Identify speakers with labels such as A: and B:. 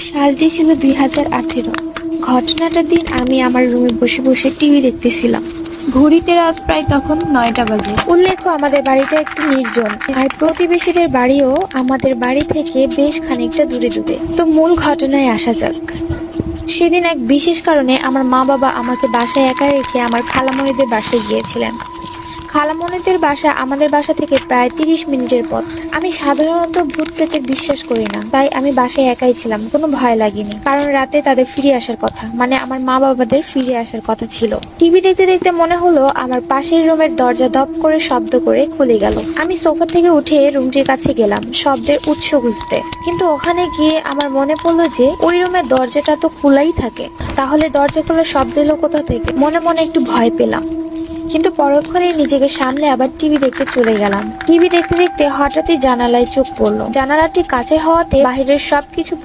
A: সালটি ছিল 2018। ঘটনাটার দিন আমি আমার রুমে বসে বসে টিভি দেখতেছিলাম। ঘড়িতে রাত প্রায় তখন 9টা বাজে। উল্লেখ্য, আমাদের বাড়িটা একটু নির্জন, আর প্রতিবেশীদের বাড়িও আমাদের বাড়ি থেকে বেশ খানিকটা দূরে দূরে। তো মূল ঘটনায় আসা যাক। সেদিন এক বিশেষ কারণে আমার মা বাবা আমাকে বাসায় একা রেখে আমার খালামণিদের বাসায় গিয়েছিলেন। খালামণিদের বাসা আমাদের বাসা থেকে প্রায় 30 মিনিটের পথ। আমি সাধারণত ভূত প্রেতে বিশ্বাস করি না, তাই আমি বাসায় একাই ছিলাম। কোনো ভয় লাগেনি, কারণ রাতে তাদের ফিরে আসার কথা, মানে আমার মা বাবাদের ফিরে আসার কথা ছিল। টিভি দেখতে দেখতে মনে হলো আমার পাশের রুমের দরজা ধপ করে শব্দ করে খুলে গেল। আমি সোফা থেকে উঠে রুমটির কাছে গেলাম শব্দের উৎস খুঁজতে, কিন্তু ওখানে গিয়ে আমার মনে পড়লো যে ওই রুমের দরজাটা তো খোলাই থাকে। তাহলে দরজা খোলার শব্দ এলো কোথা থেকে? মনে মনে একটু ভয় পেলাম, কিন্তু পরক্ষণে নিজেকে সামলে আবার টিভি দেখতে চলে গেলাম। টিভি দেখতে দেখতে হঠাৎই জানালায় চোখ পড়লো। জানালাটি কাচের হওয়াতে বাহিরের সবকিছু